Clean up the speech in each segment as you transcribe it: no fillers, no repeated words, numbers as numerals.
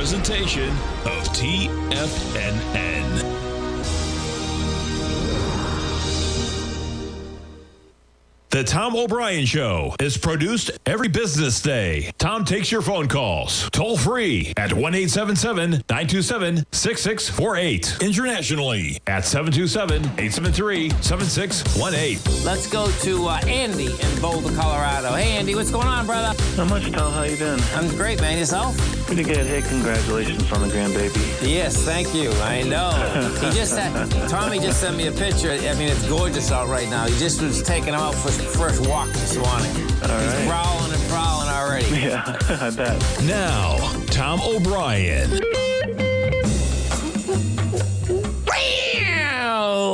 presentation of TFNN. The Tom O'Brien Show is produced every business day. Tom takes your phone calls toll free at 1-877-927-6648. Internationally at 727-873-7618. Let's go to Andy in Boulder, Colorado. Hey, Andy, what's going on, brother? Not much, Tom. How you been? I'm great, man. Yourself? Pretty good. Hey, congratulations on the grandbaby. Yes, thank you. I know. Tommy just sent me a picture. I mean, it's gorgeous out right now. He just was taking him out for his first walk this morning. All right. He's growling and prowling already. Yeah, I bet. Now, Tom O'Brien.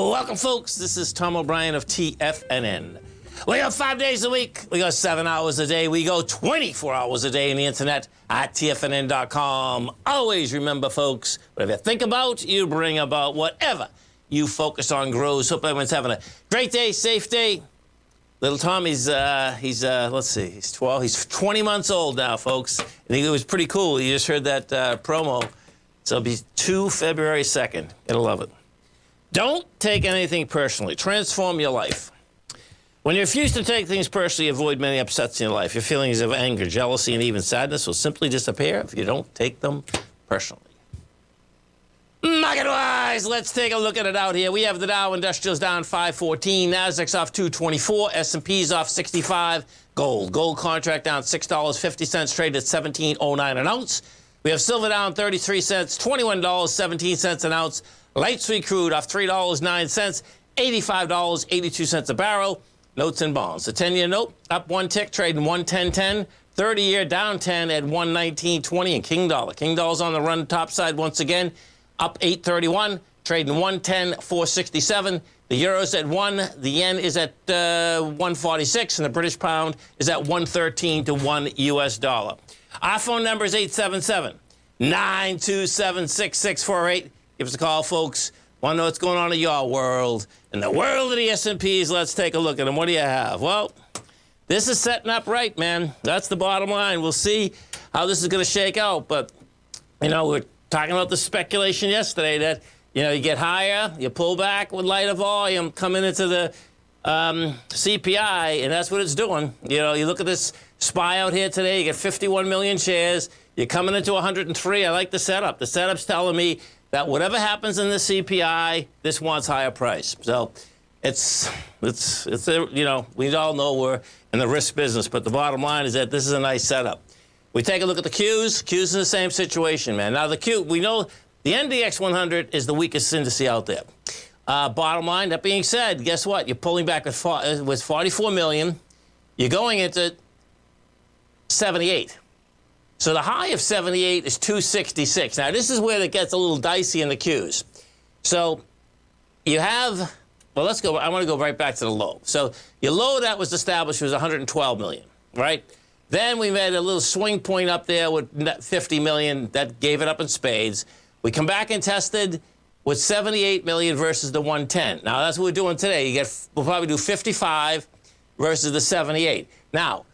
Welcome, folks. This is Tom O'Brien of TFNN. We go 5 days a week. We go 7 hours a day. We go 24 hours a day on the internet at TFNN.com. Always remember, folks, whatever you think about, you bring about. Whatever you focus on grows. Hope everyone's having a great day, safe day. Little Tommy's, let's see, he's 12. He's 20 months old now, folks. And it was pretty cool. You just heard that promo. So it'll be 2 February 2nd. You'll love it. Don't take anything personally. Transform your life. When you refuse to take things personally, avoid many upsets in your life. Your feelings of anger, jealousy, and even sadness will simply disappear if you don't take them personally. Market-wise, let's take a look at it out here. We have the Dow Industrials down 514, Nasdaq's off 224, S&P's off 65. Gold contract down $6.50, traded at $17.09 an ounce. We have silver down 33 cents, $21.17 an ounce. Light sweet crude off $3.09, $85.82 a barrel. Notes and bonds. The 10-year note up 1 tick, trading 110.10. 30-year down 10 at 119.20. And King Dollar. King Dollar's on the run top side once again. Up 8.31, trading 110.467. The euro's at 1, the yen is at 146, and the British pound is at 113 to 1 US dollar. Our phone number is 877-927-6648. Give us a call, folks. Want to know what's going on in your world? In the world of the S&Ps, let's take a look at them. What do you have? Well, this is setting up right, man. That's the bottom line. We'll see how this is going to shake out, but, you know, we're talking about the speculation yesterday that, you know, you get higher, you pull back with lighter volume coming into the CPI, and that's what it's doing. You know, you look at this SPY out here today, you get 51 million shares. You're coming into 103. I like the setup. The setup's telling me that whatever happens in the CPI, this wants higher price. So it's you know, we all know we're in the risk business, but the bottom line is that this is a nice setup. We take a look at the Qs. Qs in the same situation, man. Now, the Q, we know the NDX 100 is the weakest index out there. Bottom line, that being said, guess what? You're pulling back with 44 million. You're going into 78. So the high of 78 is 266. Now, this is where it gets a little dicey in the Qs. So you have, well, let's go. I want to go right back to the low. So your low that was established was 112 million, right? Then we made a little swing point up there with 50 million. That gave it up in spades. We come back and tested with 78 million versus the 110. Now, that's what we're doing today. We'll probably do 55 versus the 78. Now,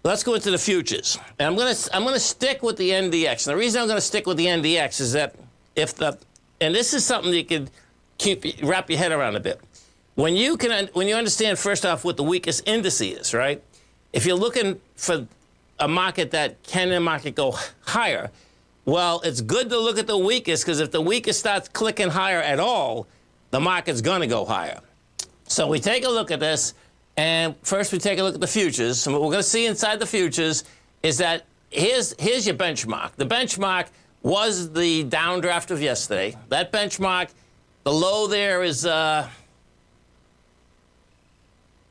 let's go into the futures. And I'm gonna stick with the NDX. And the reason I'm gonna stick with the NDX is that and this is something you could wrap your head around a bit. When you understand first off what the weakest index is, right? If you're looking for a market that can the market go higher, well, it's good to look at the weakest, because if the weakest starts clicking higher at all, the market's going to go higher. So we take a look at this, and first we take a look at the futures. And what we're going to see inside the futures is that here's your benchmark. The benchmark was the downdraft of yesterday. That benchmark, the low there is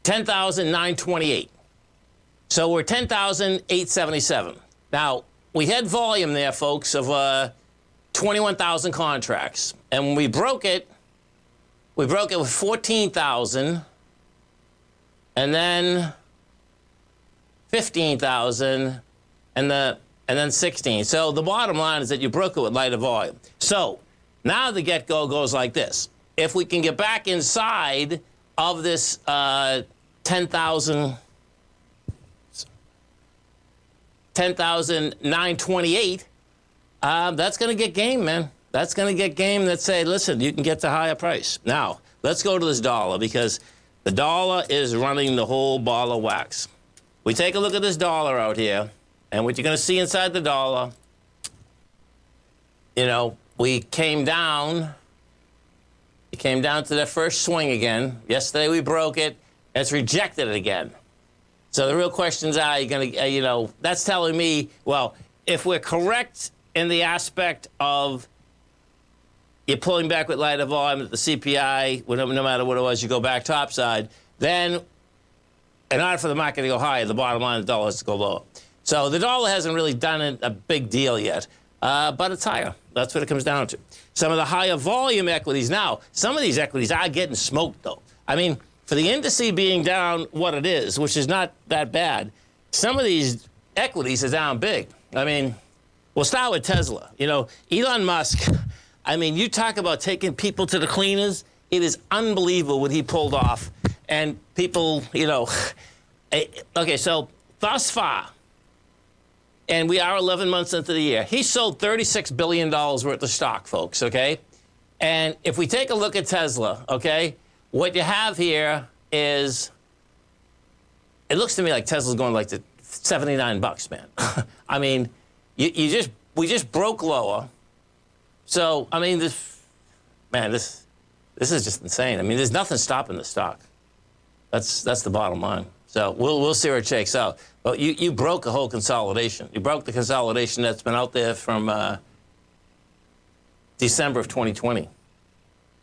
10,928. So we're 10,877. Now, we had volume there, folks, of 21,000 contracts. And when we broke it with 14,000, and then 15,000, and then 16. So the bottom line is that you broke it with lighter volume. So now the get-go goes like this. If we can get back inside of this 10,928, That's going to get game, man. That's going to get game that say, listen, you can get the higher price. Now, let's go to this dollar because the dollar is running the whole ball of wax. We take a look at this dollar out here, and what you're going to see inside the dollar, we came down. It came down to that first swing again. Yesterday we broke it. It's rejected it again. So the real questions are, you going to, that's telling me, well, if we're correct in the aspect of you're pulling back with lighter volume at the CPI, no matter what it was, you go back topside, then in order for the market to go higher, the bottom line of the dollar has to go lower. So the dollar hasn't really done a big deal yet, but it's higher. That's what it comes down to. Some of the higher volume equities. Now, some of these equities are getting smoked, though. I mean, for the indice being down what it is, which is not that bad, some of these equities are down big. I mean, we'll start with Tesla. Elon Musk, I mean, you talk about taking people to the cleaners. It is unbelievable what he pulled off. And people, okay, so thus far, and we are 11 months into the year, he sold $36 billion worth of stock, folks, okay? And if we take a look at Tesla, okay, what you have here is, it looks to me like Tesla's going like to $79, man. I mean, we just broke lower. So, I mean, this is just insane. I mean, there's nothing stopping the stock. That's the bottom line. So we'll see where it shakes out. But you broke a whole consolidation. You broke the consolidation that's been out there from December of 2020.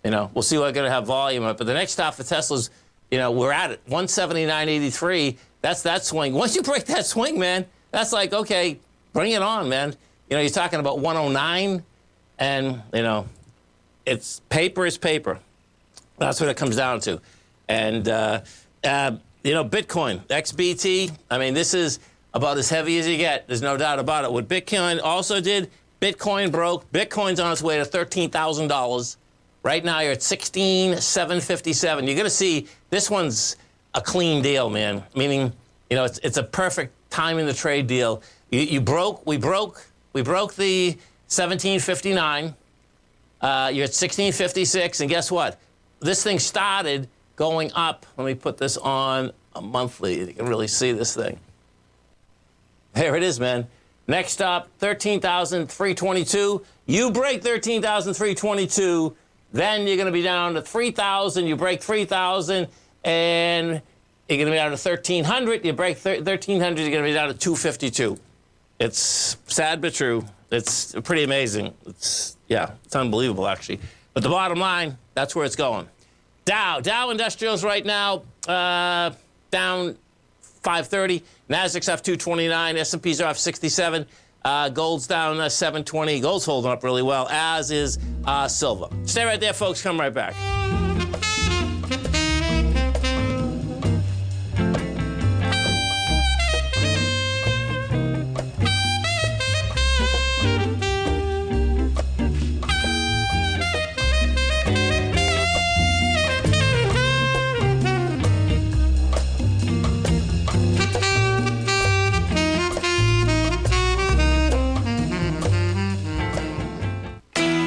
We'll see what going to have volume up. But the next stop for Tesla's, we're at it, 179.83. That's that swing. Once you break that swing, man, that's like, okay, bring it on, man. You're talking about 109, and, it's paper is paper. That's what it comes down to. And, Bitcoin, XBT, I mean, this is about as heavy as you get. There's no doubt about it. What Bitcoin also did, Bitcoin broke. Bitcoin's on its way to $13,000. Right now, you're at $16,757. You're going to see this one's a clean deal, man. Meaning, it's a perfect time in the trade deal. We broke the 1759. You're at 1656, and guess what? This thing started going up. Let me put this on a monthly. You can really see this thing. There it is, man. Next up, 13,322. You break 13,322, then you're going to be down to 3,000. You break 3,000, and you're going to be down to 1,300. You break 1,300, you're going to be down to 252. It's sad but true. It's pretty amazing. It's unbelievable, actually. But the bottom line, that's where it's going. Dow Industrials right now down 530. Nasdaq's off 229. S&P's off 67. Gold's down 720. Gold's holding up really well, as is silver. Stay right there, folks. Come right back.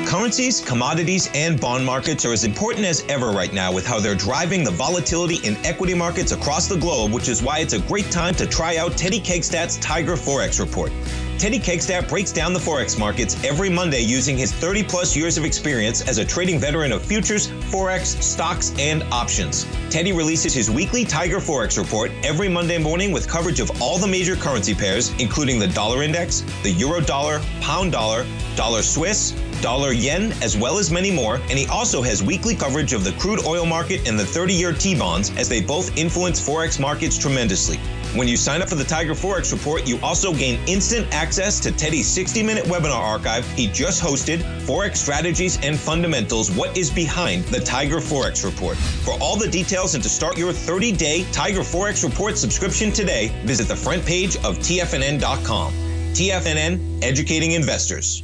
Currencies, commodities, and bond markets are as important as ever right now with how they're driving the volatility in equity markets across the globe, which is why it's a great time to try out Teddy Kegstad's Tiger Forex Report. Teddy Kegstad breaks down the Forex markets every Monday using his 30-plus years of experience as a trading veteran of futures, Forex, stocks, and options. Teddy releases his weekly Tiger Forex Report every Monday morning with coverage of all the major currency pairs, including the dollar index, the euro dollar, pound dollar, dollar Swiss, dollar yen, as well as many more, and he also has weekly coverage of the crude oil market and the 30-year T-bonds, as they both influence Forex markets tremendously. When you sign up for the Tiger Forex Report, you also gain instant access to Teddy's 60-minute webinar archive he just hosted, Forex Strategies and Fundamentals, What is Behind the Tiger Forex Report. For all the details and to start your 30-day Tiger Forex Report subscription today, visit the front page of TFNN.com. TFNN, educating investors.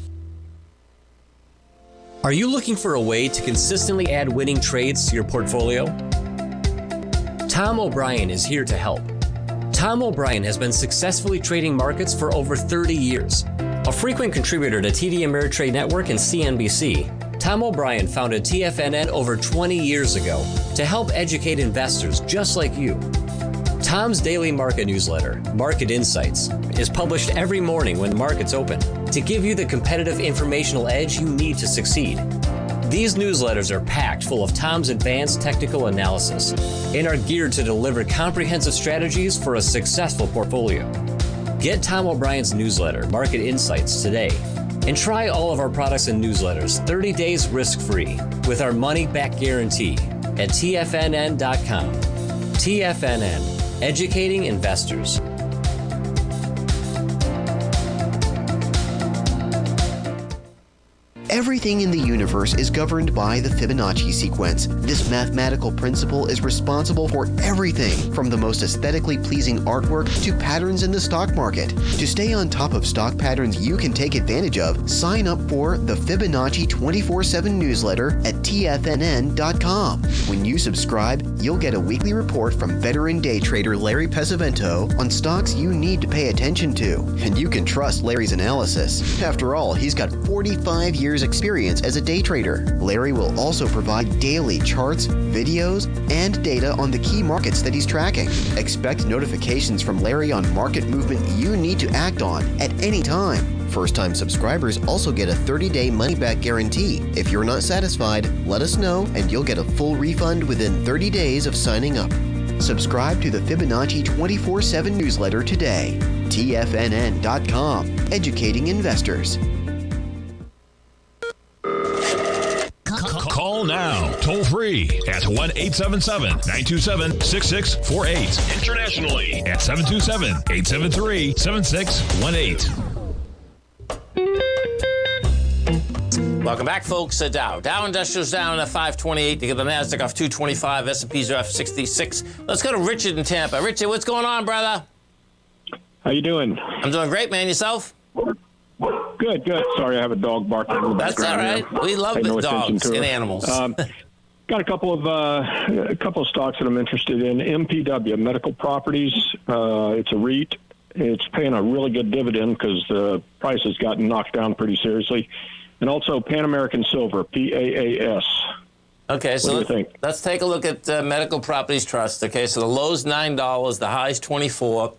Are you looking for a way to consistently add winning trades to your portfolio? Tom O'Brien is here to help. Tom O'Brien has been successfully trading markets for over 30 years. A frequent contributor to TD Ameritrade Network and CNBC, Tom O'Brien founded TFNN over 20 years ago to help educate investors just like you. Tom's daily market newsletter, Market Insights, is published every morning when the markets open to give you the competitive informational edge you need to succeed. These newsletters are packed full of Tom's advanced technical analysis and are geared to deliver comprehensive strategies for a successful portfolio. Get Tom O'Brien's newsletter, Market Insights, today and try all of our products and newsletters 30 days risk-free with our money-back guarantee at TFNN.com. TFNN. Educating investors. Everything in the universe is governed by the Fibonacci sequence. This mathematical principle is responsible for everything from the most aesthetically pleasing artwork to patterns in the stock market. To stay on top of stock patterns you can take advantage of, sign up for the Fibonacci 24/7 newsletter at TFNN.com. When you subscribe, you'll get a weekly report from veteran day trader Larry Pesavento on stocks you need to pay attention to. And you can trust Larry's analysis. After all, he's got 45 years experience as a day trader. Larry will also provide daily charts, videos, and data on the key markets that he's tracking. Expect notifications from Larry on market movement you need to act on at any time. First-time subscribers also get a 30-day money-back guarantee. If you're not satisfied, let us know and you'll get a full refund within 30 days of signing up. Subscribe to the Fibonacci 24/7 newsletter today. TFNN.com. Educating investors. Call now, toll free at 1-877-927-6648. Internationally at 727-873-7618. Welcome back, folks. Dow Industrial's down at 528. You get the NASDAQ off 225. S&P's are off 66. Let's go to Richard in Tampa. Richard, what's going on, brother? How you doing? I'm doing great, man. Yourself? Good. Sorry, I have a dog barking in the background. That's all right. We love dogs and animals. Got a couple of stocks that I'm interested in. MPW, Medical Properties. It's a REIT. It's paying a really good dividend because the price has gotten knocked down pretty seriously. And also Pan American Silver, PAAS. Okay, so what do you think? Let's take a look at Medical Properties Trust. Okay, so the low's $9, the high's $24.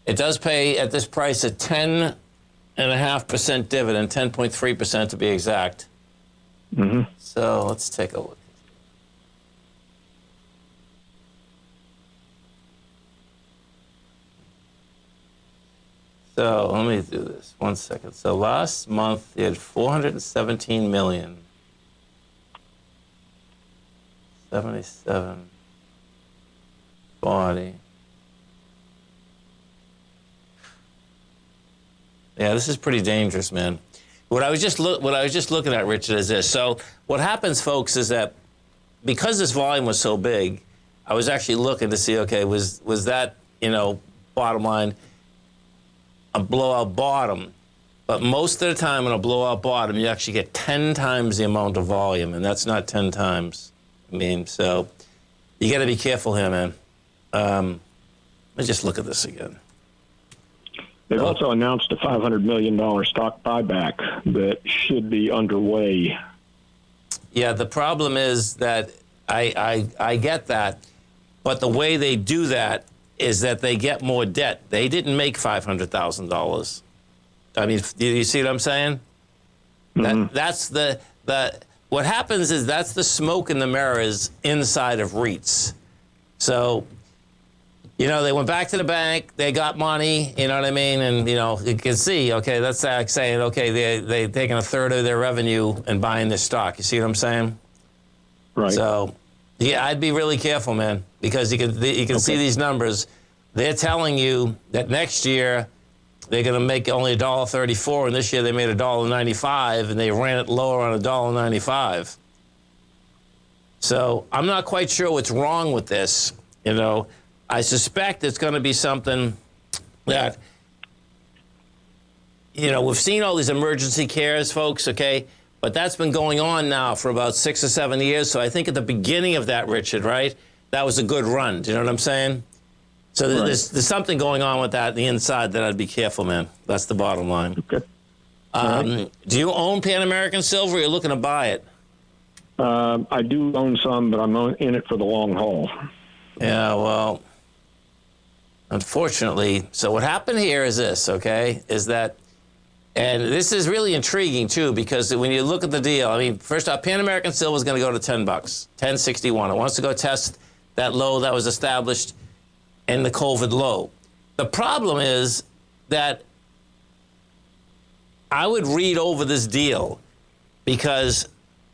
It does pay at this price a 10.5% dividend, 10.3% to be exact. Mm-hmm. So let's take a look. So let me do this. 1 second. So last month you had 417 million. 77. 40. Yeah, this is pretty dangerous, man. What I was just looking at, Richard, is this. So what happens, folks, is that because this volume was so big, I was actually looking to see, okay, was that, bottom line, a blowout bottom? But most of the time in a blowout bottom, you actually get 10 times the amount of volume, and that's not 10 times. So you got to be careful here, man. Let me just look at this again. They've also announced a $500 million stock buyback that should be underway. Yeah, the problem is that I get that, but the way they do that is that they get more debt. They didn't make $500,000. I mean, do you see what I'm saying? Mm-hmm. That's what happens is that's the smoke in the mirrors inside of REITs. So, they went back to the bank, they got money, you know what I mean? And, you can see, okay, that's like saying, okay, they're taking a third of their revenue and buying this stock. You see what I'm saying? Right. So, yeah, I'd be really careful, man, because you can see these numbers. They're telling you that next year they're going to make only $1.34, and this year they made $1.95, and they ran it lower on $1.95. So I'm not quite sure what's wrong with this, I suspect it's going to be something that, we've seen all these emergency cares, folks, okay? But that's been going on now for about 6 or 7 years. So I think at the beginning of that, Richard, right, that was a good run. Do you know what I'm saying? So there's something going on with that on the inside that I'd be careful, man. That's the bottom line. Okay. Right. Do you own Pan American Silver, or are you looking to buy it? I do own some, but I'm in it for the long haul. Yeah, well, unfortunately. So what happened here is this, okay, is that, and this is really intriguing, too, because when you look at the deal, I mean, first off, Pan American Silver is going to go to $10, $10.61. It wants to go test that low that was established in the COVID low. The problem is that I would read over this deal because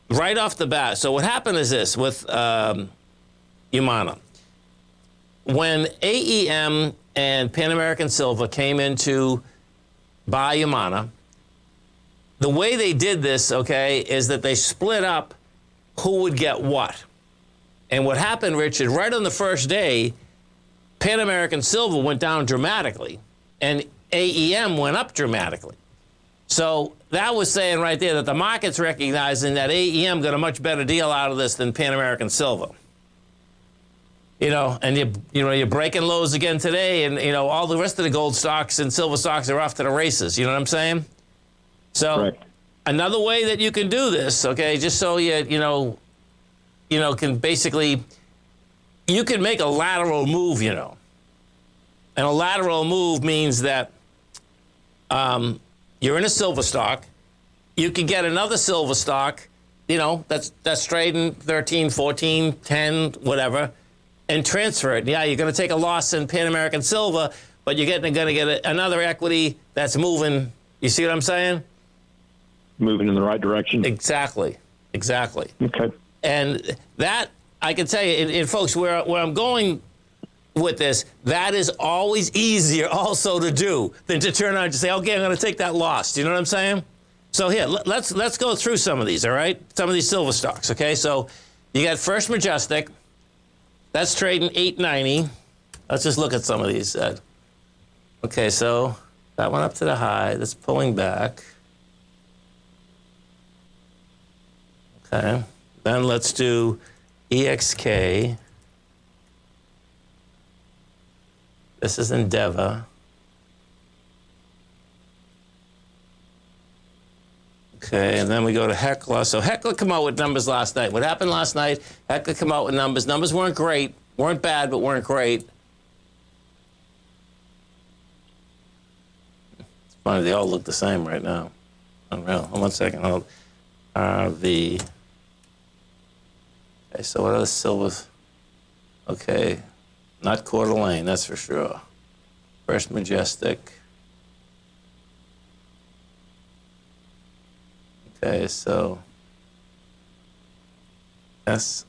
right off the bat, so what happened is this with Yamana. When AEM and Pan American Silver came in to buy Yamana, the way they did this, okay, is that they split up who would get what. And what happened, Richard, right on the first day, Pan American Silver went down dramatically, and AEM went up dramatically. So that was saying right there that the market's recognizing that AEM got a much better deal out of this than Pan American Silver. You know, and you're breaking lows again today, and you know all the rest of the gold stocks and silver stocks are off to the races. You know what I'm saying? So Right. Another way that you can do this, okay, just so you can basically. You can make a lateral move, you know. And a lateral move means that you're in a silver stock. You can get another silver stock, you know, that's trading 13, 14, 10, whatever, and transfer it. Yeah, you're going to take a loss in Pan American Silver, but you're going to get another equity that's moving. You see what I'm saying? Moving in the right direction. Exactly. Okay. And that, I can tell you, and folks, where I'm going with this, that is always easier also to do than to turn around and say, okay, I'm going to take that loss. Do you know what I'm saying? So here, let's go through some of these, all right? Some of these silver stocks, okay? So you got First Majestic. That's trading $8.90. Let's just look at some of these. Okay, so that went up to the high. That's pulling back. Okay. Then let's do EXK. This is Endeavor. Okay, and then we go to Hecla. So Hecla come out with numbers last night. What happened last night? Hecla come out with numbers. Numbers weren't great. Weren't bad, but weren't great. It's funny, they all look the same right now. Unreal. Hold on 1 second. Hold. RV. Okay, so what are the silvers? Okay, not Coeur d'Alene, that's for sure. First Majestic. Okay, so S.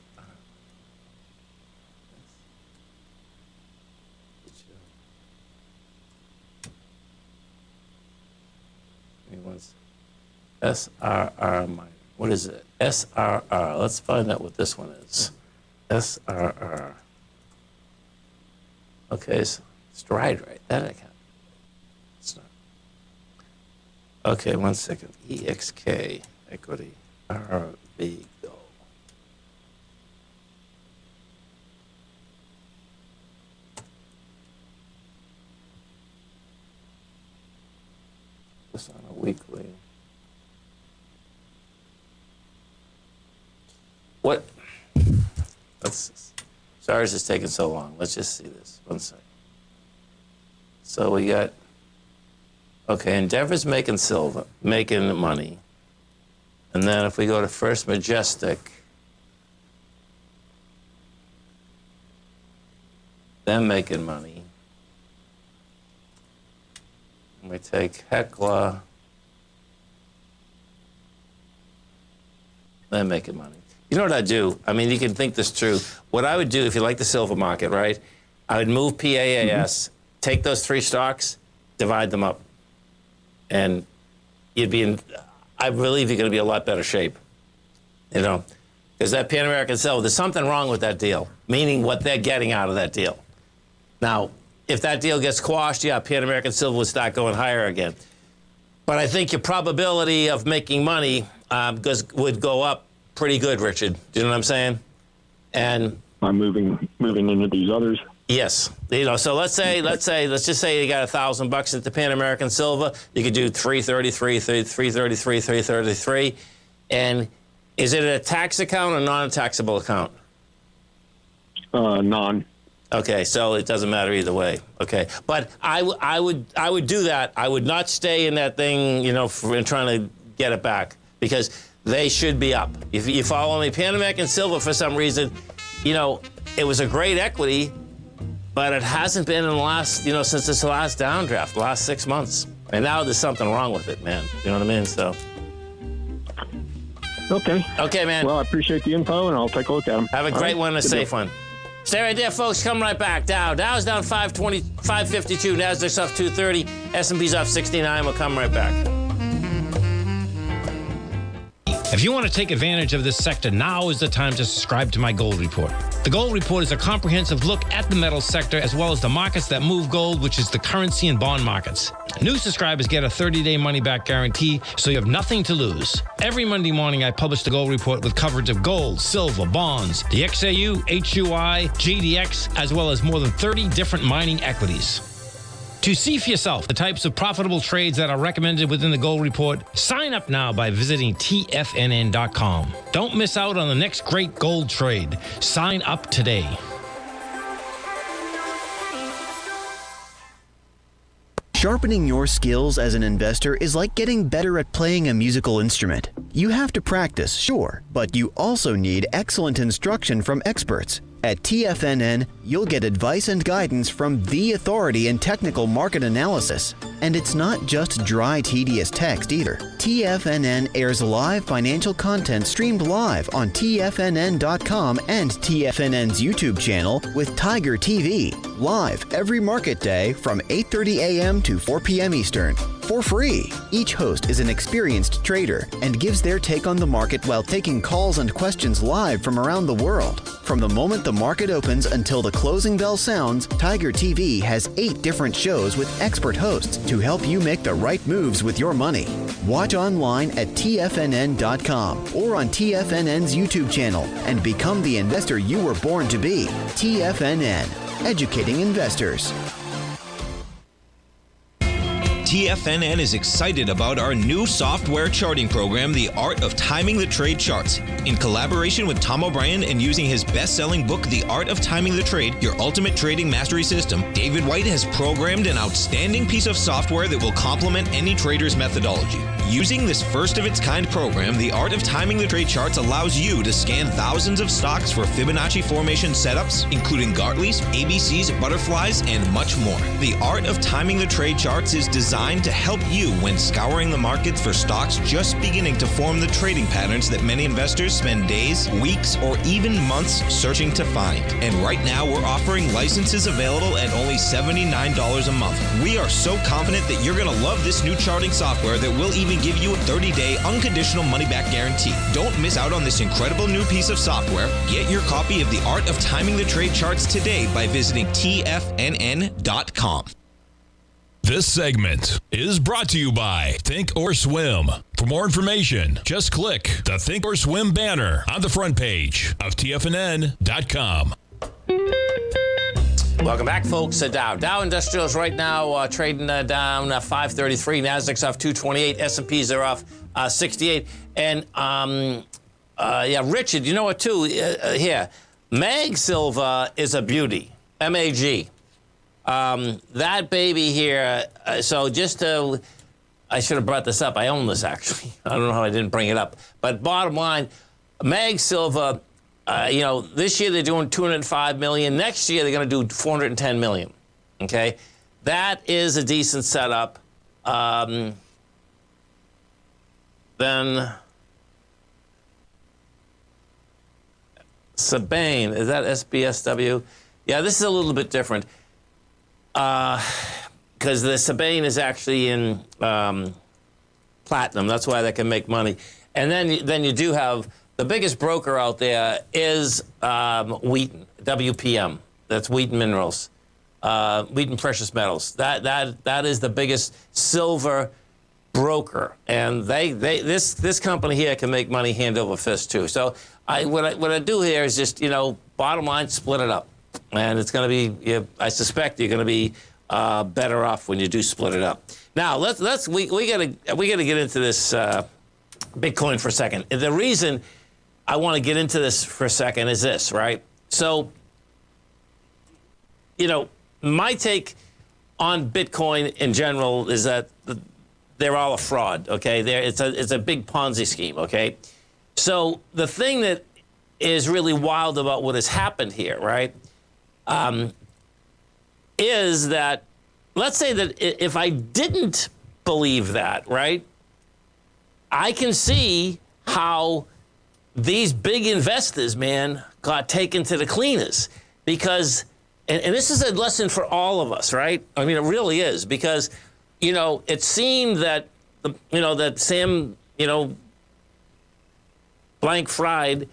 SRR minor. What is it? SRR. Let's find out what this one is. SRR. Okay, so stride right. That I can't. It's not. Okay, 1 second. EXK equity RV go. This on a weekly. What? Sorry it's taking so long. Let's just see this. 1 second. So we got, okay, Endeavor's making silver, making money. And then if we go to First Majestic, they're making money. And we take Hecla, they're making money. You know what I'd do? I mean, you can think this through. What I would do, if you like the silver market, right? I would move PAAS, take those three stocks, divide them up. And you'd be in, I believe you're going to be in a lot better shape. You know, because that Pan American Silver, there's something wrong with that deal, meaning what they're getting out of that deal. Now, if that deal gets quashed, yeah, Pan American Silver would start going higher again. But I think your probability of making money would go up pretty good, Richard. Do you know what I'm saying? And I'm moving into these others. Yes. So let's just say you got $1,000 into Pan American Silver. You could do 333, 333, 333. And is it a tax account or non-taxable account? Non. Okay, so it doesn't matter either way. Okay, but I would do that. I would not stay in that thing, for trying to get it back, because they should be up. If you follow me, Pan American Silver, for some reason, it was a great equity, but it hasn't been in the last, since this last downdraft, the last 6 months. And now there's something wrong with it, man. You know what I mean? So. Okay. Okay, man. Well, I appreciate the info, and I'll take a look at them. Have a great one, a safe one. Stay right there, folks. Come right back. Dow's down 520, 552. Nasdaq's up 230. S&P's up 69. We'll come right back. If you want to take advantage of this sector, now is the time to subscribe to my Gold Report. The Gold Report is a comprehensive look at the metals sector as well as the markets that move gold, which is the currency and bond markets. New subscribers get a 30-day money-back guarantee, so you have nothing to lose. Every Monday morning, I publish the Gold Report with coverage of gold, silver, bonds, the XAU, HUI, GDX, as well as more than 30 different mining equities. To see for yourself the types of profitable trades that are recommended within the Gold Report, sign up now by visiting TFNN.com. Don't miss out on the next great gold trade. Sign up today. Sharpening your skills as an investor is like getting better at playing a musical instrument. You have to practice, sure, but you also need excellent instruction from experts. At TFNN, you'll get advice and guidance from the authority in technical market analysis. And it's not just dry, tedious text either. TFNN airs live financial content streamed live on TFNN.com and TFNN's YouTube channel with Tiger TV, live every market day from 8:30 a.m. to 4 p.m. Eastern. For free. Each host is an experienced trader and gives their take on the market while taking calls and questions live from around the world. From the moment the market opens until the closing bell sounds, Tiger TV has 8 different shows with expert hosts to help you make the right moves with your money. Watch online at TFNN.com or on TFNN's YouTube channel and become the investor you were born to be. TFNN, educating investors. TFNN is excited about our new software charting program, The Art of Timing the Trade Charts. In collaboration with Tom O'Brien and using his best-selling book, The Art of Timing the Trade, Your Ultimate Trading Mastery System, David White has programmed an outstanding piece of software that will complement any trader's methodology. Using this first-of-its-kind program, The Art of Timing the Trade Charts allows you to scan thousands of stocks for Fibonacci formation setups, including Gartley's, ABC's, butterflies, and much more. The Art of Timing the Trade Charts is designed to help you when scouring the markets for stocks just beginning to form the trading patterns that many investors spend days, weeks, or even months searching to find. And right now, we're offering licenses available at only $79 a month. We are so confident that you're going to love this new charting software that will even give you a 30-day unconditional money-back guarantee. Don't miss out on this incredible new piece of software. Get your copy of The Art of Timing the Trade Charts today by visiting TFNN.com. This segment is brought to you by Thinkorswim. For more information, just click the Thinkorswim banner on the front page of TFNN.com. Welcome back, folks. Dow Industrials right now trading down 533. Nasdaq's off 228. S&Ps are off 68. And Richard, you know what too? Here, Mag Silver is a beauty. MAG. That baby here. So just to, I should have brought this up. I own this actually. I don't know how I didn't bring it up. But bottom line, Mag Silver. This year they're doing $205 million. Next year they're going to do $410 million. Okay, that is a decent setup. Then Sabine, is that SBSW? Yeah, this is a little bit different because the Sabine is actually in platinum. That's why they can make money. And then you do have. The biggest broker out there is Wheaton, WPM. That's Wheaton Minerals, Wheaton Precious Metals. That is the biggest silver broker, and this company here can make money hand over fist too. So what I do here is just bottom line, split it up. And it's going to be, I suspect you're going to be better off when you do split it up. Now, we gotta get into this Bitcoin for a second. The reason I want to get into this for a second is this, right? So, my take on Bitcoin in general is that they're all a fraud, okay? It's a big Ponzi scheme, okay? So the thing that is really wild about what has happened here, right, is that, let's say that if I didn't believe that, right, I can see how these big investors, man, got taken to the cleaners because, and this is a lesson for all of us, right? I mean, it really is because, it seemed that, that Sam, blank fried,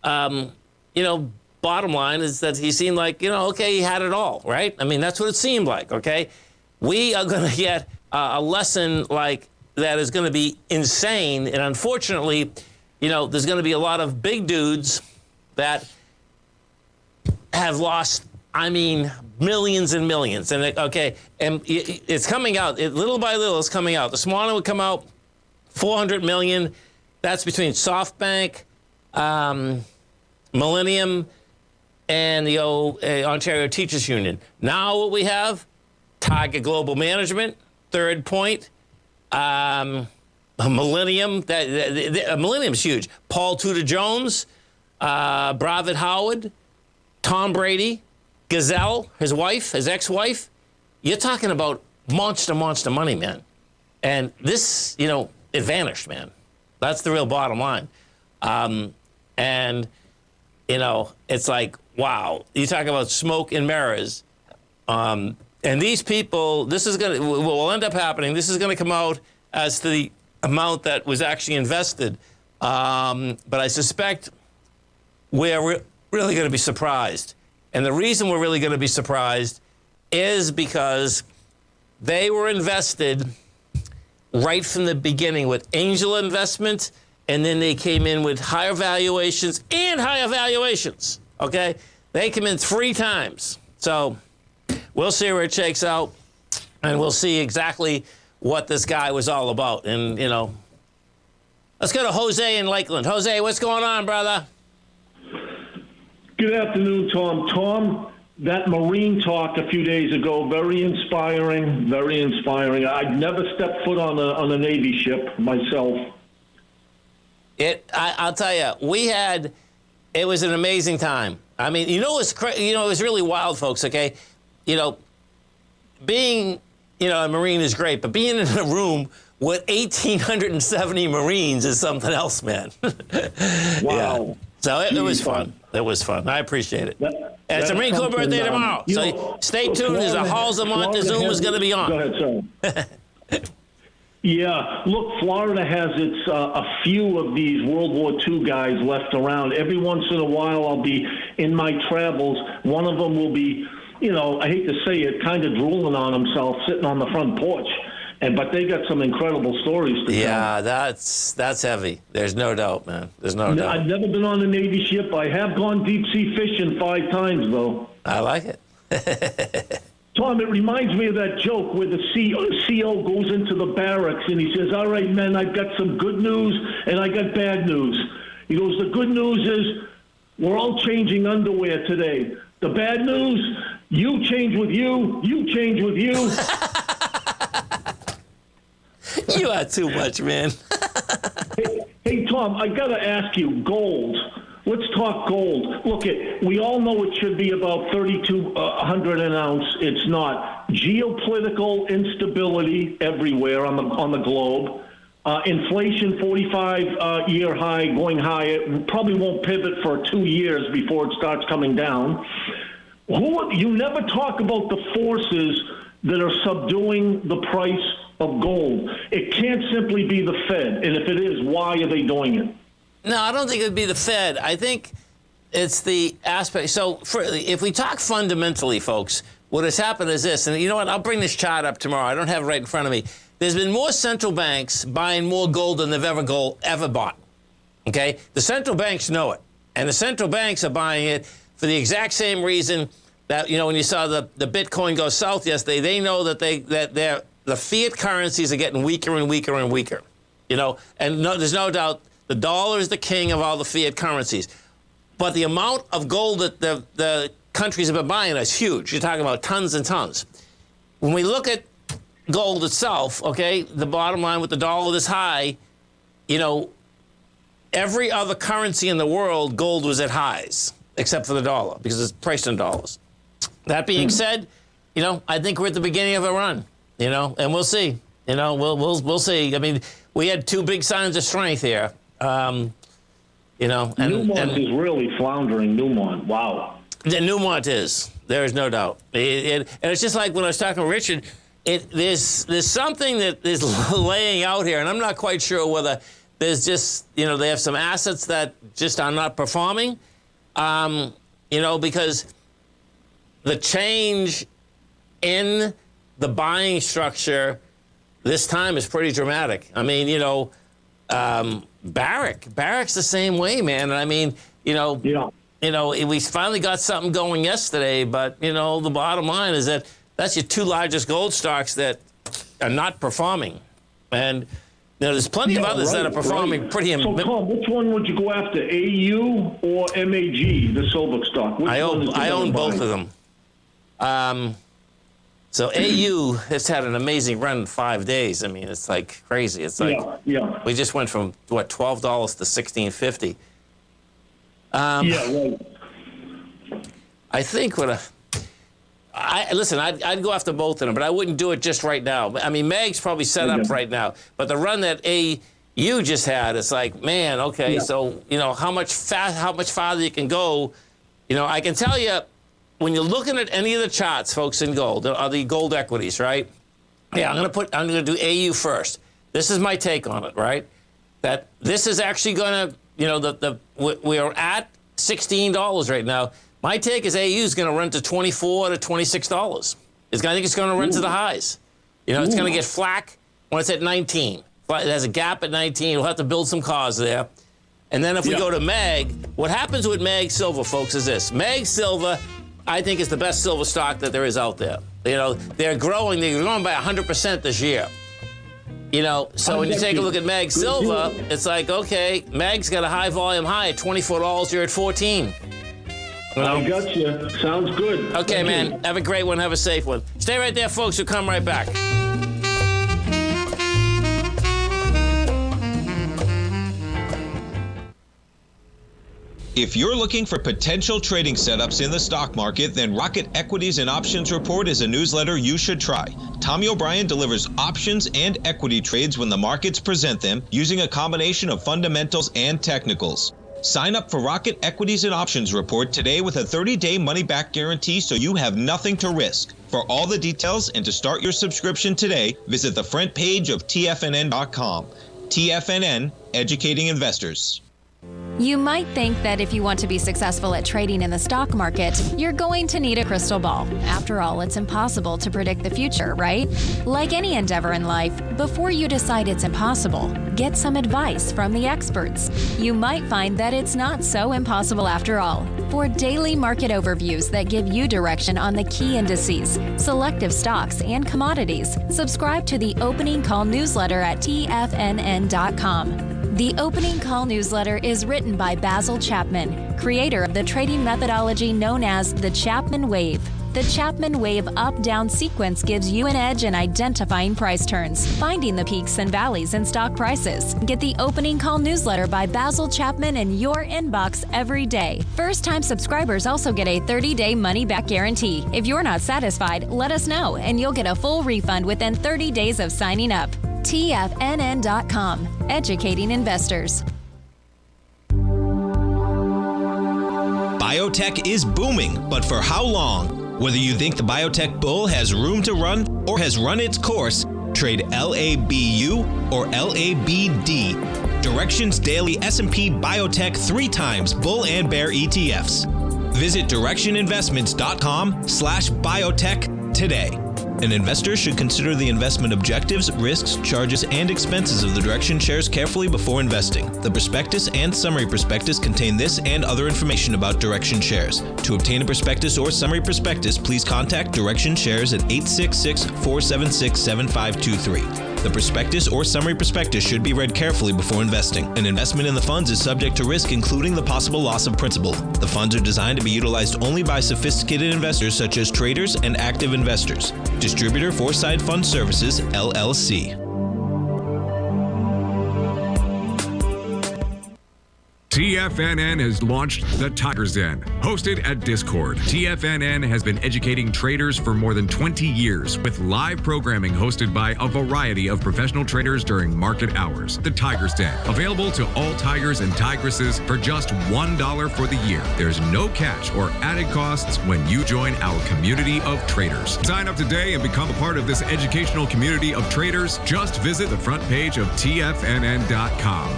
bottom line is that he seemed like, okay, he had it all, right? I mean, that's what it seemed like, okay? We are going to get a lesson like that is going to be insane. And unfortunately, there's going to be a lot of big dudes that have lost, millions and millions. And it's coming out. Little by little, it's coming out. This morning would come out 400 million. That's between SoftBank, Millennium, and the Ontario Teachers Union. Now what we have, Target Global Management, Third Point, Millennium. Millennium's huge. Paul Tudor Jones, Bravett Howard, Tom Brady, Gazelle, his wife, his ex-wife. You're talking about monster money, man. And this, it vanished, man. That's the real bottom line. It's like, wow. You talk about smoke and mirrors. And these people, will end up happening. This is going to come out as to the amount that was actually invested. But I suspect we're really going to be surprised. And the reason we're really going to be surprised is because they were invested right from the beginning with angel investment, and then they came in with higher valuations and higher valuations, okay? They came in 3 times. So we'll see where it shakes out, and we'll see exactly what this guy was all about. And, let's go to Jose in Lakeland. Jose, what's going on, brother? Good afternoon, Tom. Tom, that Marine talk a few days ago, very inspiring, very inspiring. I'd never stepped foot on a Navy ship myself. I'll tell you, it was an amazing time. I mean, it was really wild, folks, okay? Being, a Marine is great, but being in a room with 1,870 Marines is something else, man. Wow. Yeah. So it was fun. It was fun. I appreciate it. And it's a Marine Corps birthday tomorrow. So stay tuned. There's a Halls a month. The Zoom is going to be on. Go ahead, sir. Yeah. Look, Florida has a few of these World War II guys left around. Every once in a while, I'll be in my travels. One of them will be, I hate to say it, kind of drooling on himself, sitting on the front porch. But they got some incredible stories to tell. Yeah, that's heavy. There's no doubt, man. There's no doubt. I've never been on a Navy ship. I have gone deep sea fishing 5 times, though. I like it. Tom, it reminds me of that joke where the CO goes into the barracks and he says, all right, men, I've got some good news and I got bad news. He goes, the good news is we're all changing underwear today. The bad news, you change with you change with you. You are too much, man. Hey, Tom, I got to ask you, gold. Let's talk gold. Look, we all know it should be about 3,200 an ounce. It's not. Geopolitical instability everywhere on the globe. Inflation 45-year high, going higher. Probably won't pivot for 2 years before it starts coming down. You never talk about the forces that are subduing the price of gold. It can't simply be the Fed. And if it is, why are they doing it? No, I don't think it would be the Fed. I think it's the aspect. So if we talk fundamentally, folks, what has happened is this. And you know what? I'll bring this chart up tomorrow. I don't have it right in front of me. There's been more central banks buying more gold than they've ever bought. Okay? The central banks know it. And the central banks are buying it for the exact same reason that, when you saw the Bitcoin go south yesterday, they know that the fiat currencies are getting weaker and weaker and weaker. And there's no doubt the dollar is the king of all the fiat currencies. But the amount of gold that the countries have been buying is huge. You're talking about tons and tons. When we look at gold itself, okay, the bottom line with the dollar this high, every other currency in the world, gold was at highs, except for the dollar, because it's priced in dollars. That being said, I think we're at the beginning of a run, and we'll see. We'll see. I mean, we had two big signs of strength here. And Newmont is really floundering. Newmont, wow. Newmont is. There is no doubt. And it's just like when I was talking to Richard, there's something that is laying out here, and I'm not quite sure whether there's just, they have some assets that just are not performing, because the change in the buying structure this time is pretty dramatic. I mean, Barrick's the same way, man. And I mean, we finally got something going yesterday, but, the bottom line is that that's your two largest gold stocks that are not performing. And there's plenty of others that are performing pretty. So, Tom, which one would you go after, AU or MAG, the silver stock? I own both of them. So AU has had an amazing run in 5 days. I mean, it's like crazy. It's like we just went from $12 to $16.50. Right. I think I'd go after both of them, but I wouldn't do it just right now. I mean, Mag's probably set up right now, but the run that AU just had, it's like, man, okay, so how much farther you can go. I can tell you, when you're looking at any of the charts, folks, in gold, or the gold equities, right? Yeah, I'm gonna do AU first. This is my take on it, right? That this is actually gonna, we are at $16 right now. My take is AU is going to run to $24 to $26. I think it's going to run to the highs. It's going to get flack when it's at 19. It has a gap at 19. We'll have to build some cars there. And then if we go to Mag, what happens with Mag Silver, folks, is this. Mag Silver, I think, is the best silver stock that there is out there. They're growing. They're growing by 100% this year. So when you take a look at Mag Silver, it's like, okay, Mag's got a high volume high at $24. You're at 14. I got you. Sounds good. Okay, man. Have a great one. Have a safe one. Stay right there, folks. We'll come right back. If you're looking for potential trading setups in the stock market, then Rocket Equities and Options Report is a newsletter you should try. Tommy O'Brien delivers options and equity trades when the markets present them, using a combination of fundamentals and technicals. Sign up for Rocket Equities and Options Report today with a 30-day money-back guarantee, so you have nothing to risk. For all the details and to start your subscription today, visit the front page of TFNN.com. TFNN, educating investors. You might think that if you want to be successful at trading in the stock market, you're going to need a crystal ball. After all, it's impossible to predict the future, right? Like any endeavor in life, before you decide it's impossible, get some advice from the experts. You might find that it's not so impossible after all. For daily market overviews that give you direction on the key indices, selective stocks, and commodities, subscribe to the Opening Call newsletter at TFNN.com. The Opening Call newsletter is written by Basil Chapman, creator of the trading methodology known as the Chapman Wave. The Chapman Wave up-down sequence gives you an edge in identifying price turns, finding the peaks and valleys in stock prices. Get the Opening Call newsletter by Basil Chapman in your inbox every day. First-time subscribers also get a 30-day money-back guarantee. If you're not satisfied, let us know, and you'll get a full refund within 30 days of signing up. TFNN.com, educating investors. Biotech is booming, but for how long? Whether you think the biotech bull has room to run or has run its course, trade LABU or LABD. Direction's daily S&P Biotech 3 times bull and bear ETFs. Visit directioninvestments.com/biotech today. An investor should consider the investment objectives, risks, charges, and expenses of the direction shares carefully before investing. The prospectus and summary prospectus contain this and other information about direction shares. To obtain a prospectus or summary prospectus, please contact Direction Shares at 866-476-7523. The prospectus or summary prospectus should be read carefully before investing. An investment in the funds is subject to risk, including the possible loss of principal. The funds are designed to be utilized only by sophisticated investors such as traders and active investors. Distributor Foreside Fund Services, LLC. TFNN has launched The Tiger's Den. Hosted at Discord, TFNN has been educating traders for more than 20 years with live programming hosted by a variety of professional traders during market hours. The Tiger's Den, available to all tigers and tigresses for just $1 for the year. There's no catch or added costs when you join our community of traders. Sign up today and become a part of this educational community of traders. Just visit the front page of TFNN.com.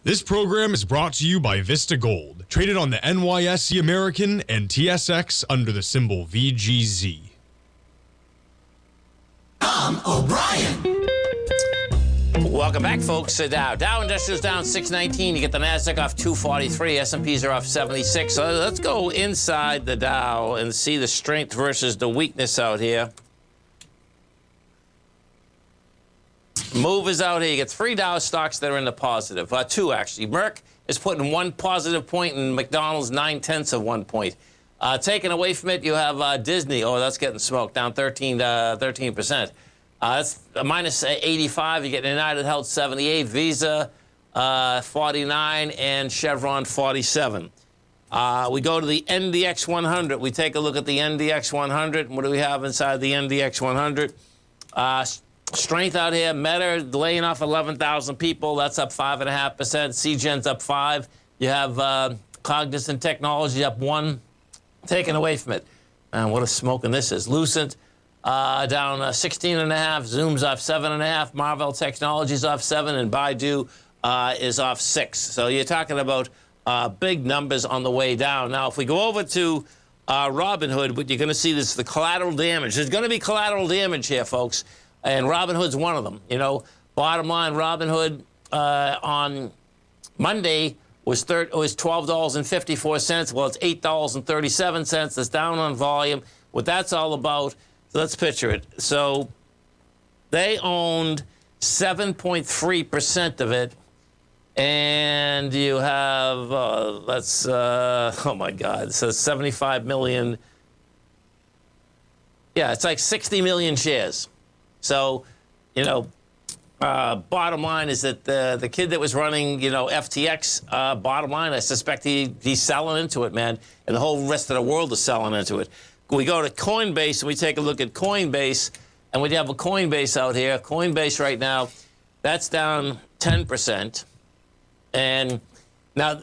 This program is brought to you by Vista Gold, traded on the NYSE American and TSX under the symbol VGZ. Tom O'Brien. Welcome back, folks. Dow Industrials down 619. You get the Nasdaq off 243. S&Ps are off 76. So let's go inside the Dow and see the strength versus the weakness out here. Move is out here. You get 3 Dow stocks that are in the positive. 2, actually. Merck is putting 1 positive point, and McDonald's 9/10 of 1 point. Taken away from it, you have Disney. Oh, that's getting smoked, down 13%. That's a minus 85. You get United Health 78, Visa 49, and Chevron 47. We go to the NDX 100. We take a look at the NDX 100. What do we have inside the NDX 100? Strength out here. Meta laying off 11,000 people. That's up 5.5%. CGen's up 5. You have Cognizant Technology up 1. Taken away from it. And what a smoking this is. Lucent down 16.5. Zoom's off 7.5. Marvell Technologies off 7. And Baidu is off 6. So you're talking about big numbers on the way down. Now, if we go over to Robinhood, what you're going to see is the collateral damage. There's going to be collateral damage here, folks. And Robinhood's one of them. You know, bottom line, Robinhood on Monday was $12.54. Well, it's $8.37. It's down on volume. What that's all about, so let's picture it. So they owned 7.3% of it. And you have, oh my God, it says 75 million. Yeah, it's like 60 million shares. So, you know, bottom line is that the kid that was running, you know, FTX, bottom line, I suspect he's selling into it, man. And the whole rest of the world is selling into it. We go to Coinbase and we take a look at Coinbase. And we have a Coinbase out here. Coinbase right now, that's down 10%. And now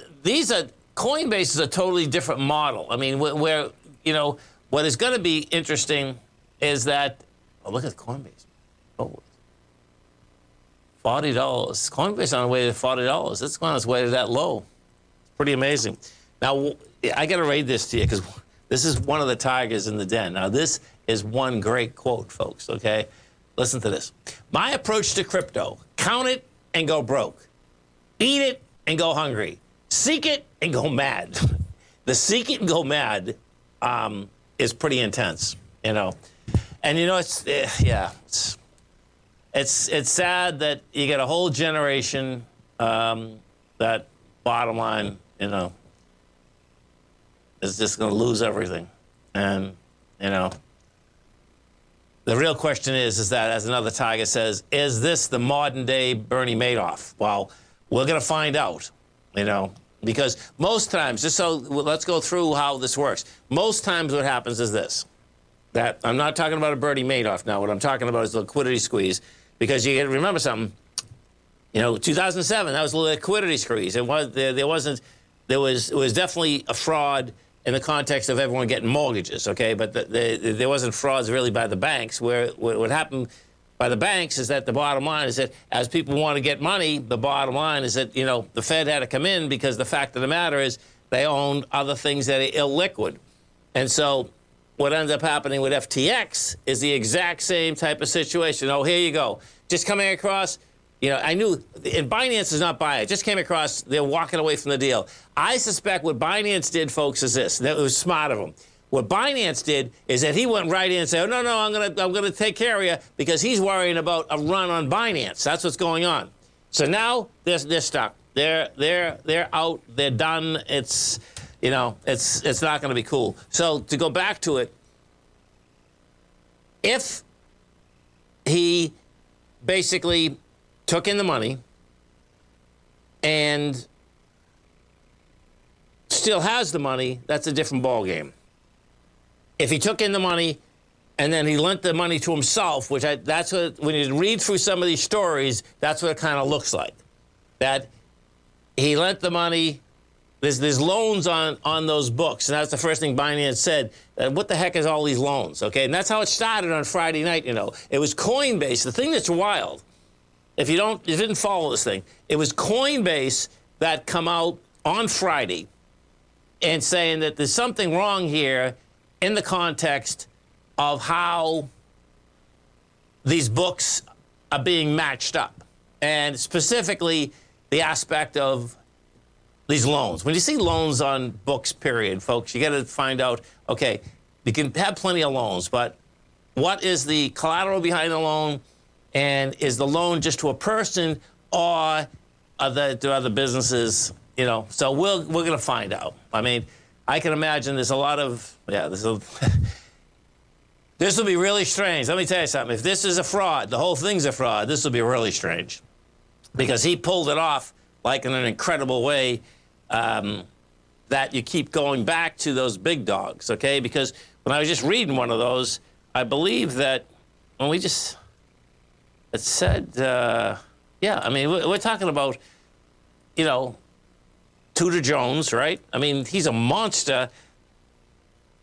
Coinbase is a totally different model. I mean, where, you know, what is going to be interesting is that, oh, look at Coinbase. Oh, $40. Coinbase on the way to $40. It's on its way to that low. It's pretty amazing. Now, I got to read this to you because this is one of the tigers in the den. Now, this is one great quote, folks, okay? Listen to this. My approach to crypto, count it and go broke. Eat it and go hungry. Seek it and go mad. The seek it and go mad is pretty intense, you know. And, you know, it's sad that you get a whole generation that, bottom line, you know, is just going to lose everything. And, you know, the real question is that, as another tiger says, is this the modern-day Bernie Madoff? Well, we're going to find out, you know, because most times, just so let's go through how this works. Most times what happens is this. That I'm not talking about a Bernie Madoff now. What I'm talking about is the liquidity squeeze. Because you got to remember something. You know, 2007, that was a liquidity squeeze. It was there was definitely a fraud in the context of everyone getting mortgages, okay? But there wasn't frauds really by the banks. Where what happened by the banks is that the bottom line is that as people want to get money, the bottom line is that, you know, the Fed had to come in because the fact of the matter is they owned other things that are illiquid. And so what ends up happening with FTX is the exact same type of situation. Oh, here you go. Just coming across, I knew, and Binance is not buying it. Just came across, they're walking away from the deal. I suspect what Binance did, folks, is this. That was smart of them. What Binance did is that he went right in and said, oh, no, I'm gonna take care of you, because he's worrying about a run on Binance. That's what's going on. So now they're stuck. They're out. They're done. It's not going to be cool. So to go back to it, if he basically took in the money and still has the money, that's a different ballgame. If he took in the money and then he lent the money to himself, that's what, when you read through some of these stories, that's what it kind of looks like. That he lent the money, there's loans on those books, and that's the first thing Binance said. What the heck is all these loans, okay? And that's how it started on Friday night, It was Coinbase. The thing that's wild, if you didn't follow this thing, it was Coinbase that come out on Friday and saying that there's something wrong here in the context of how these books are being matched up, and specifically the aspect of these loans. When you see loans on books, period, folks, you got to find out, okay, you can have plenty of loans, but what is the collateral behind the loan, and is the loan just to a person or to other businesses, So we're going to find out. I mean, I can imagine there's a lot of, this will be really strange. Let me tell you something. If this is a fraud, the whole thing's a fraud, this will be really strange. Because he pulled it off like in an incredible way, that you keep going back to those big dogs, okay? Because when I was just reading one of those, I believe that it said, we're talking about, Tudor Jones, right? I mean, he's a monster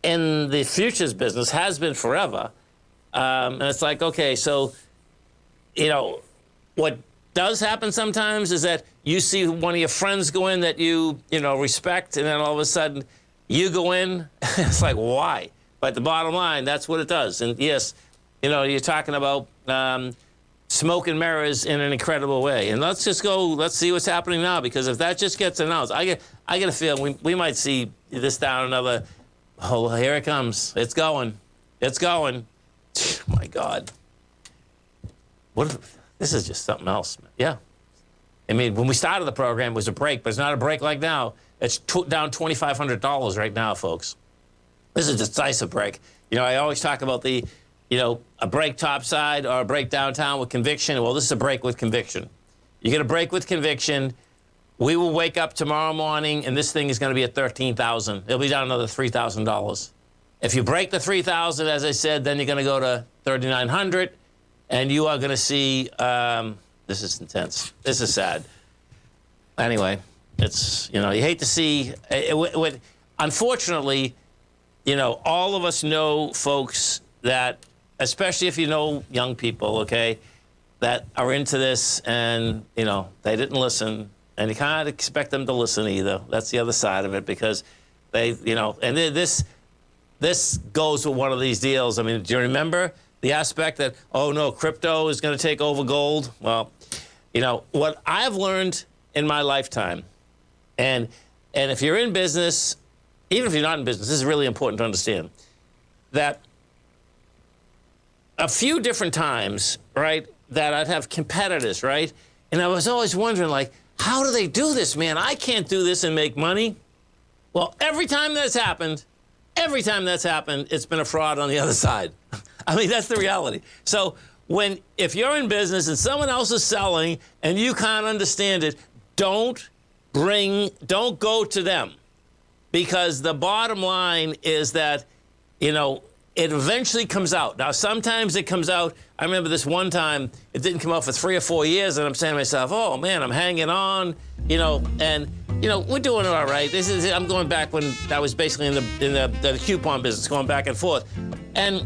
in the futures business, has been forever. And it's like, okay, so, what does happen sometimes is that you see one of your friends go in that you respect, and then all of a sudden you go in. It's like, why? But the bottom line, that's what it does. And yes, you're talking about smoke and mirrors in an incredible way. And let's see what's happening now, because if that just gets announced, I get a feeling we might see this down another. Oh, here it comes. It's going. Oh my God. This is just something else. Yeah. I mean, when we started the program, it was a break, but it's not a break like now. It's down $2,500 right now, folks. This is a decisive break. I always talk about a break topside or a break downtown with conviction. Well, this is a break with conviction. You get a break with conviction. We will wake up tomorrow morning, and this thing is going to be at $13,000. It'll be down another $3,000. If you break the $3,000, as I said, then you're going to go to $3,900. And you are going to see, this is intense. This is sad. Anyway, it's, you hate to see, unfortunately, all of us know folks that, especially if you know young people, okay, that are into this and, they didn't listen. And you can't expect them to listen either. That's the other side of it, because they, and this goes with one of these deals. I mean, do you remember the aspect that, oh, no, crypto is going to take over gold? Well, what I've learned in my lifetime, and if you're in business, even if you're not in business, this is really important to understand, that a few different times, right, that I'd have competitors, right? And I was always wondering, like, how do they do this, man? I can't do this and make money. Well, every time that's happened, it's been a fraud on the other side. I mean, that's the reality. So if you're in business and someone else is selling and you can't understand it, don't go to them. Because the bottom line is that, it eventually comes out. Now, sometimes it comes out. I remember this one time, it didn't come out for 3 or 4 years, and I'm saying to myself, oh, man, I'm hanging on, and, we're doing all right. I'm going back when I was basically in the coupon business, going back and forth. And,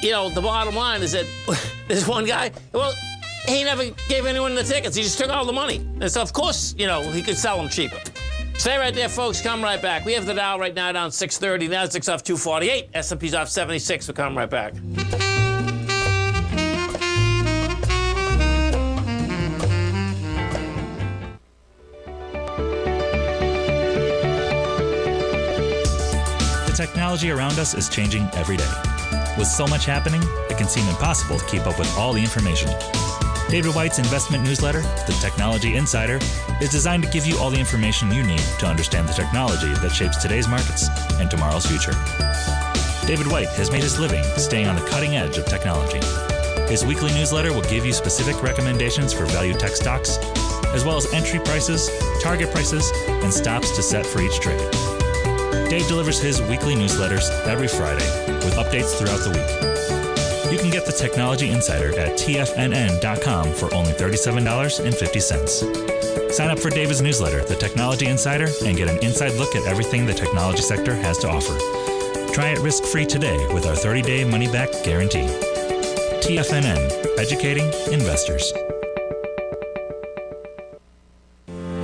the bottom line is that there's one guy, well, he never gave anyone the tickets. He just took all the money. And so, of course, he could sell them cheaper. Stay right there, folks. Come right back. We have the Dow right now down 630. Nasdaq's off 248. S&P's off 76. We'll come right back. The technology around us is changing every day. With so much happening, it can seem impossible to keep up with all the information. David White's investment newsletter, The Technology Insider, is designed to give you all the information you need to understand the technology that shapes today's markets and tomorrow's future. David White has made his living staying on the cutting edge of technology. His weekly newsletter will give you specific recommendations for value tech stocks, as well as entry prices, target prices, and stops to set for each trade. Dave delivers his weekly newsletters every Friday with updates throughout the week. You can get the Technology Insider at TFNN.com for only $37.50. Sign up for David's newsletter, The Technology Insider, and get an inside look at everything the technology sector has to offer. Try it risk-free today with our 30-day money-back guarantee. TFNN, educating investors.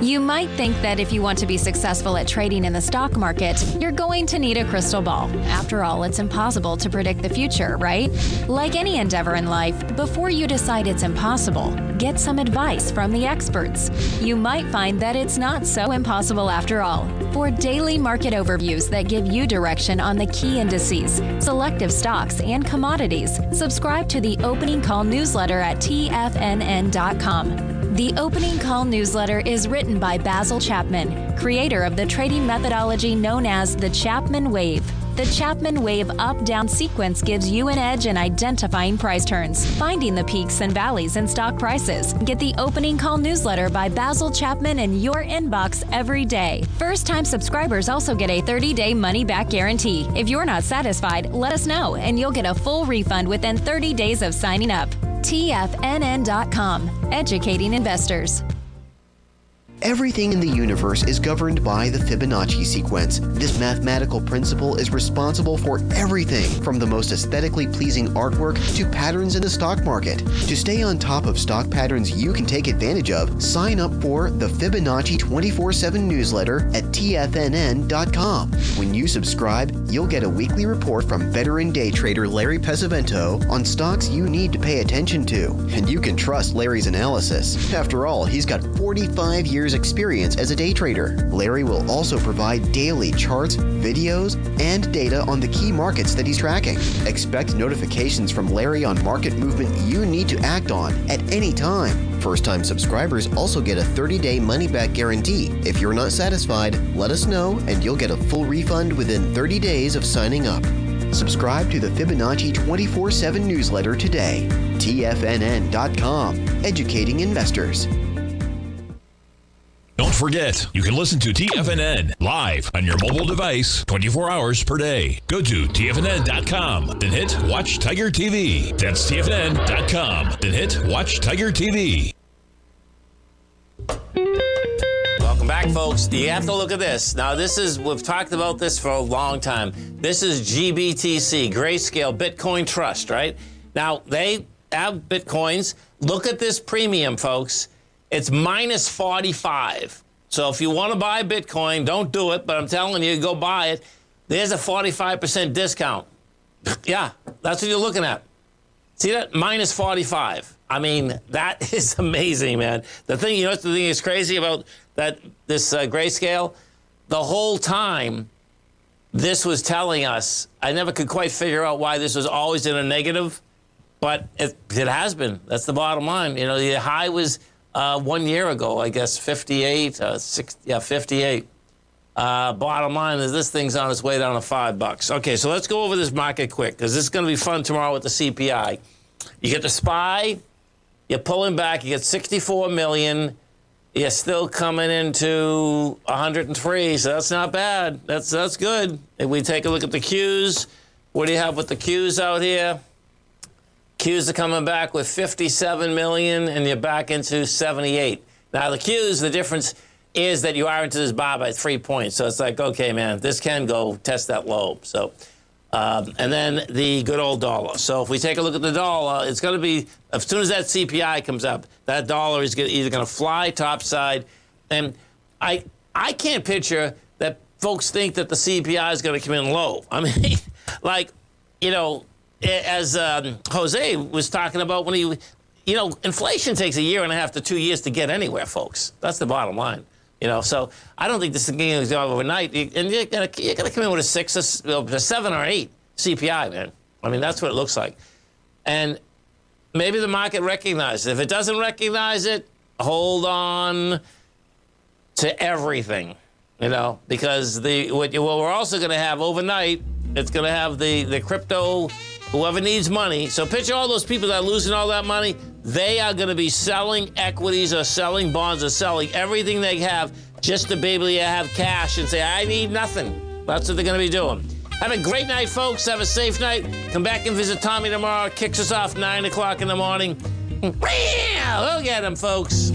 You might think that if you want to be successful at trading in the stock market, you're going to need a crystal ball. After all, it's impossible to predict the future, right? Like any endeavor in life, before you decide it's impossible, get some advice from the experts. You might find that it's not so impossible after all. For daily market overviews that give you direction on the key indices, selective stocks, and commodities, subscribe to the Opening Call newsletter at TFNN.com. The Opening Call newsletter is written by Basil Chapman, creator of the trading methodology known as the Chapman Wave. The Chapman Wave up-down sequence gives you an edge in identifying price turns, finding the peaks and valleys in stock prices. Get the Opening Call newsletter by Basil Chapman in your inbox every day. First-time subscribers also get a 30-day money-back guarantee. If you're not satisfied, let us know, and you'll get a full refund within 30 days of signing up. TFNN.com, educating investors. Everything in the universe is governed by the Fibonacci sequence. This mathematical principle is responsible for everything from the most aesthetically pleasing artwork to patterns in the stock market. To stay on top of stock patterns you can take advantage of, sign up for the Fibonacci 24/7 newsletter at TFNN.com. When you subscribe, you'll get a weekly report from veteran day trader Larry Pesavento on stocks you need to pay attention to. And you can trust Larry's analysis. After all, he's got 45 years experience as a day trader. Larry will also provide daily charts, videos, and data on the key markets that he's tracking. Expect notifications from Larry on market movement you need to act on at any time. First-time subscribers also get a 30-day money-back guarantee. If you're not satisfied, let us know and you'll get a full refund within 30 days of signing up. Subscribe to the Fibonacci 24/7 newsletter today. TFNN.com, educating investors. Don't forget, you can listen to TFNN live on your mobile device 24 hours per day. Go to TFNN.com, then hit Watch Tiger TV. That's TFNN.com, then hit Watch Tiger TV. Welcome back, folks. You have to look at this. Now, we've talked about this for a long time. This is GBTC, Grayscale Bitcoin Trust, right? Now, they have Bitcoins. Look at this premium, folks. It's minus 45. So if you want to buy Bitcoin, don't do it, but I'm telling you, go buy it. There's a 45% discount. Yeah, that's what you're looking at. See that? Minus 45. I mean, that is amazing, man. The thing is crazy about this Grayscale? The whole time, this was telling us, I never could quite figure out why this was always in a negative, but it has been. That's the bottom line. The high was 1 year ago, I guess, 58, 58. Bottom line is this thing's on its way down to $5. Okay, so let's go over this market quick, because this is going to be fun tomorrow with the CPI. You get the SPY, you're pulling back, you get 64 million, you're still coming into 103, so that's not bad. That's good. If we take a look at the Qs, what do you have with the Qs out here? Qs are coming back with 57 million, and you're back into 78. Now, the Qs, the difference is that you are into this bar by 3 points. So it's like, okay, man, this can go test that low. So, and then the good old dollar. So if we take a look at the dollar, it's going to be, as soon as that CPI comes up, that dollar is either going to fly topside. And I I can't picture that folks think that the CPI is going to come in low. I mean, like, you know, as Jose was talking about when he, you know, inflation takes 1.5 years to 2 years to get anywhere, folks. That's the bottom line. You know, so I don't think this is going to go overnight. And you're going to come in with a 6, a 7 or 8 CPI, man. I mean, that's what it looks like. And maybe the market recognizes it. If it doesn't recognize it, hold on to everything, you know, because what we're also going to have overnight, it's going to have the crypto, whoever needs money. So picture all those people that are losing all that money. They are going to be selling equities or selling bonds or selling everything they have just to be able to have cash and say, I need nothing. That's what they're going to be doing. Have a great night, folks. Have a safe night. Come back and visit Tommy tomorrow. Kicks us off 9 o'clock in the morning. We'll get him, folks.